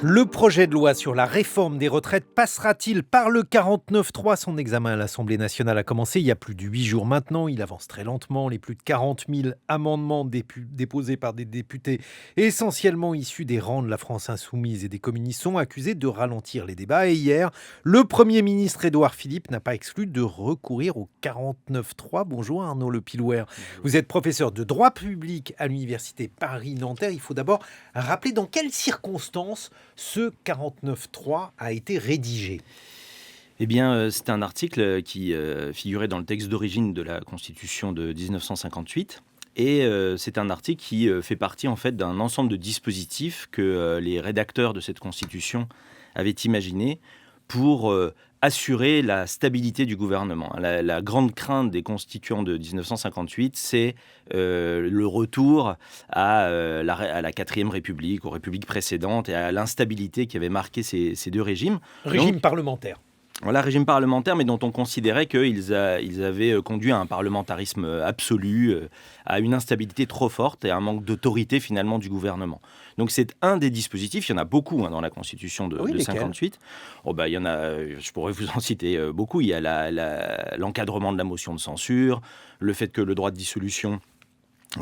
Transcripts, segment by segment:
Le projet de loi sur la réforme des retraites passera-t-il par le 49.3 ? Son examen à l'Assemblée nationale a commencé il y a plus de 8 jours maintenant. Il avance très lentement. Les plus de 40 000 amendements déposés par des députés, essentiellement issus des rangs de la France insoumise et des communistes, sont accusés de ralentir les débats. Et hier, le Premier ministre Édouard Philippe n'a pas exclu de recourir au 49.3. Bonjour Arnaud Le Pilouer. Vous êtes professeur de droit public à l'Université Paris-Nanterre. Il faut d'abord rappeler dans quelles circonstances ce 49.3 a été rédigé. Eh bien, c'est un article qui figurait dans le texte d'origine de la Constitution de 1958. Et c'est un article qui fait partie en fait d'un ensemble de dispositifs que les rédacteurs de cette Constitution avaient imaginé pour assurer la stabilité du gouvernement. La grande crainte des constituants de 1958, c'est le retour à la 4e République, aux républiques précédentes et à l'instabilité qui avait marqué ces deux régimes. Régime parlementaire. Voilà, régime parlementaire, mais dont on considérait qu'ils avaient conduit à un parlementarisme absolu, à une instabilité trop forte et à un manque d'autorité finalement du gouvernement. Donc c'est un des dispositifs, il y en a beaucoup dans la Constitution de 1958. Il y en a, je pourrais vous en citer beaucoup. Il y a l'encadrement de la motion de censure, le fait que le droit de dissolution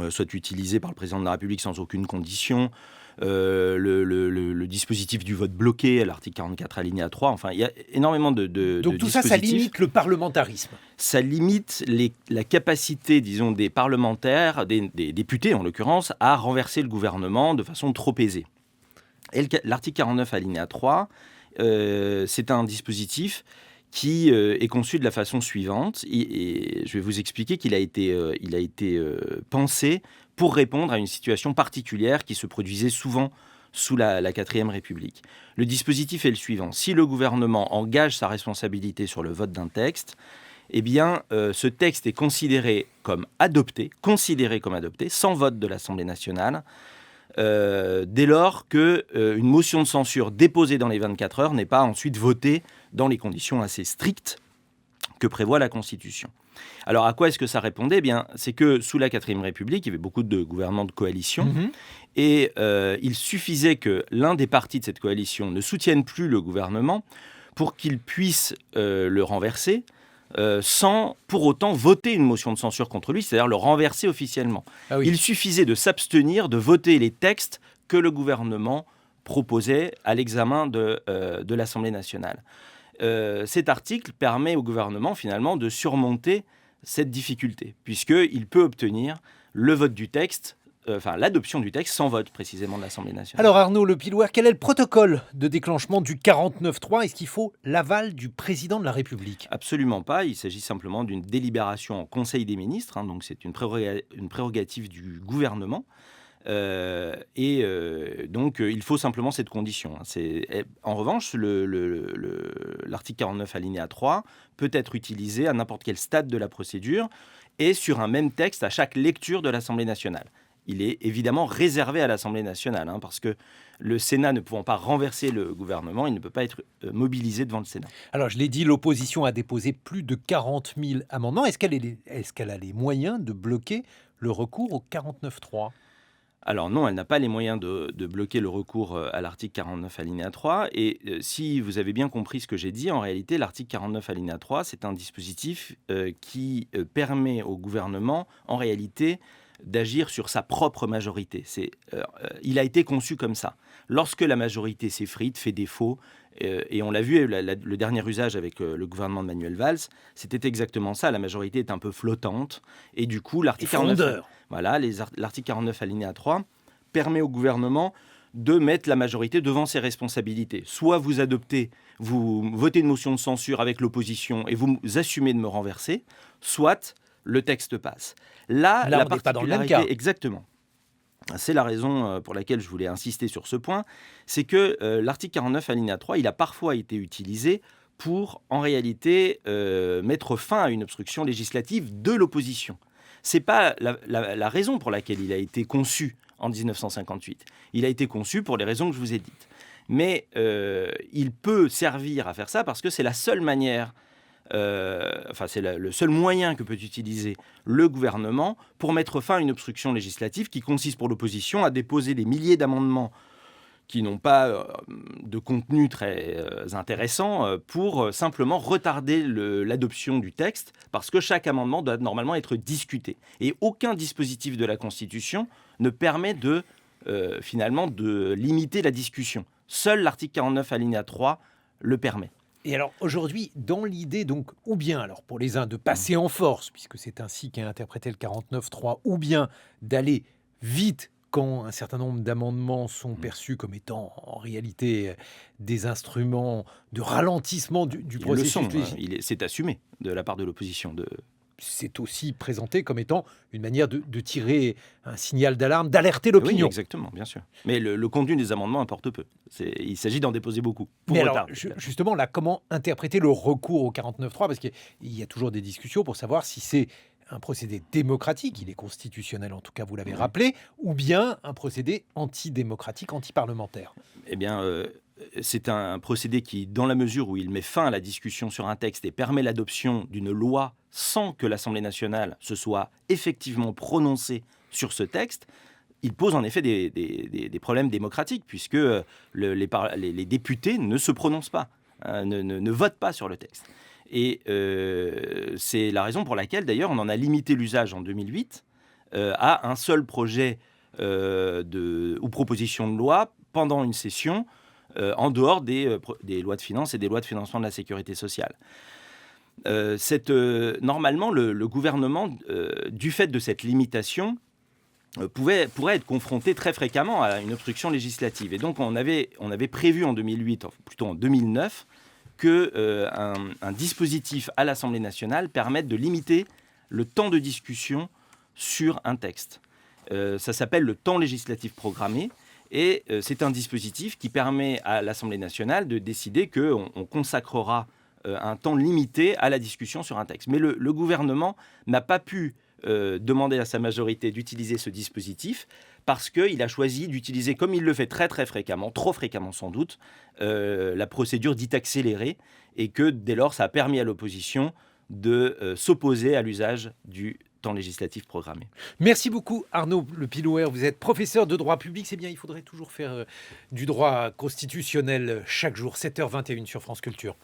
soit utilisé par le président de la République sans aucune condition, le dispositif du vote bloqué à l'article 44 alinéa 3, enfin il y a énormément de Donc tout dispositifs. ça limite le parlementarisme. Ça limite la capacité, disons, des parlementaires, des députés en l'occurrence, à renverser le gouvernement de façon trop aisée. Et l'article 49 alinéa 3, c'est un dispositif qui est conçu de la façon suivante, et je vais vous expliquer qu'il a été pensé pour répondre à une situation particulière qui se produisait souvent sous la 4e République. Le dispositif est le suivant. Si le gouvernement engage sa responsabilité sur le vote d'un texte, eh bien, ce texte est considéré comme adopté, sans vote de l'Assemblée nationale, dès lors qu'une motion de censure déposée dans les 24 heures n'est pas ensuite votée dans les conditions assez strictes que prévoit la Constitution. Alors, à quoi est-ce que ça répondait ? Eh bien, c'est que sous la 4e République, il y avait beaucoup de gouvernements de coalition, et il suffisait que l'un des partis de cette coalition ne soutienne plus le gouvernement pour qu'il puisse le renverser, sans pour autant voter une motion de censure contre lui, c'est-à-dire le renverser officiellement. Ah oui. Il suffisait de s'abstenir de voter les textes que le gouvernement proposait à l'examen de l'Assemblée nationale. Cet article permet au gouvernement finalement de surmonter cette difficulté, puisqu'il peut obtenir le vote du texte, l'adoption du texte sans vote précisément de l'Assemblée nationale. Alors Arnaud Le Pilouer, quel est le protocole de déclenchement du 49.3 ? Est-ce qu'il faut l'aval du président de la République ? Absolument pas, il s'agit simplement d'une délibération en Conseil des ministres, donc c'est une prérogative du gouvernement. Donc il faut simplement cette condition. En revanche, l'article 49 alinéa 3 peut être utilisé à n'importe quel stade de la procédure et sur un même texte à chaque lecture de l'Assemblée nationale. Il est évidemment réservé à l'Assemblée nationale, parce que le Sénat ne pouvant pas renverser le gouvernement, il ne peut pas être mobilisé devant le Sénat. Alors je l'ai dit, l'opposition a déposé plus de 40 000 amendements. Est-ce qu'elle a les moyens de bloquer le recours au 49.3 ? Alors non, elle n'a pas les moyens de bloquer le recours à l'article 49 alinéa 3. Et si vous avez bien compris ce que j'ai dit, en réalité, l'article 49 alinéa 3, c'est un dispositif qui permet au gouvernement, en réalité, d'agir sur sa propre majorité. Il a été conçu comme ça. Lorsque la majorité s'effrite, fait défaut, et on l'a vu, le dernier usage avec le gouvernement de Manuel Valls, c'était exactement ça. La majorité est un peu flottante, et du coup, l'article 49... Voilà, l'article 49 alinéa 3 permet au gouvernement de mettre la majorité devant ses responsabilités. Soit vous votez une motion de censure avec l'opposition et vous assumez de me renverser, soit le texte passe. Là, on n'est pas dans le même cas. Exactement. C'est la raison pour laquelle je voulais insister sur ce point, c'est que l'article 49 alinéa 3, il a parfois été utilisé pour, en réalité, mettre fin à une obstruction législative de l'opposition. Ce n'est pas la raison pour laquelle il a été conçu en 1958. Il a été conçu pour les raisons que je vous ai dites. Mais il peut servir à faire ça parce que c'est la seule manière, c'est le seul moyen que peut utiliser le gouvernement pour mettre fin à une obstruction législative qui consiste pour l'opposition à déposer des milliers d'amendements qui n'ont pas de contenu très intéressant pour simplement retarder l'adoption du texte parce que chaque amendement doit normalement être discuté. Et aucun dispositif de la Constitution ne permet finalement de limiter la discussion. Seul l'article 49 alinéa 3 le permet. Et alors aujourd'hui, dans l'idée, donc, ou bien, alors pour les uns, de passer en force, puisque c'est ainsi qu'est interprété le 49.3, ou bien d'aller vite quand un certain nombre d'amendements sont perçus comme étant en réalité des instruments de ralentissement du processus législatif. C'est assumé de la part de l'opposition. C'est aussi présenté comme étant une manière de tirer un signal d'alarme, d'alerter l'opinion. Oui, exactement, bien sûr. Mais le contenu des amendements importe peu. Il s'agit d'en déposer beaucoup. Mais alors, justement, là, comment interpréter le recours au 49.3 ? Parce qu'il y a toujours des discussions pour savoir si c'est un procédé démocratique, il est constitutionnel en tout cas, vous l'avez rappelé, ou bien un procédé antidémocratique, antiparlementaire. Eh bien, c'est un procédé qui, dans la mesure où il met fin à la discussion sur un texte et permet l'adoption d'une loi sans que l'Assemblée nationale se soit effectivement prononcée sur ce texte, il pose en effet des problèmes démocratiques, puisque les députés ne se prononcent pas, ne votent pas sur le texte. Et c'est la raison pour laquelle, d'ailleurs, on en a limité l'usage en 2008 à un seul projet ou proposition de loi pendant une session, en dehors des lois de finances et des lois de financement de la sécurité sociale. Normalement, le gouvernement, du fait de cette limitation, pourrait être confronté très fréquemment à une obstruction législative. Et donc, on avait prévu en 2008, enfin, plutôt en 2009, qu'un dispositif à l'Assemblée nationale permette de limiter le temps de discussion sur un texte. Ça s'appelle le temps législatif programmé. Et c'est un dispositif qui permet à l'Assemblée nationale de décider qu'on consacrera un temps limité à la discussion sur un texte. Mais le gouvernement n'a pas pu demander à sa majorité d'utiliser ce dispositif parce qu'il a choisi d'utiliser, comme il le fait très très fréquemment, trop fréquemment sans doute, la procédure dite accélérée, et que dès lors ça a permis à l'opposition de s'opposer à l'usage du temps législatif programmé. Merci beaucoup Arnaud Le Pilouer, vous êtes professeur de droit public, c'est bien, il faudrait toujours faire du droit constitutionnel chaque jour, 7h21 sur France Culture.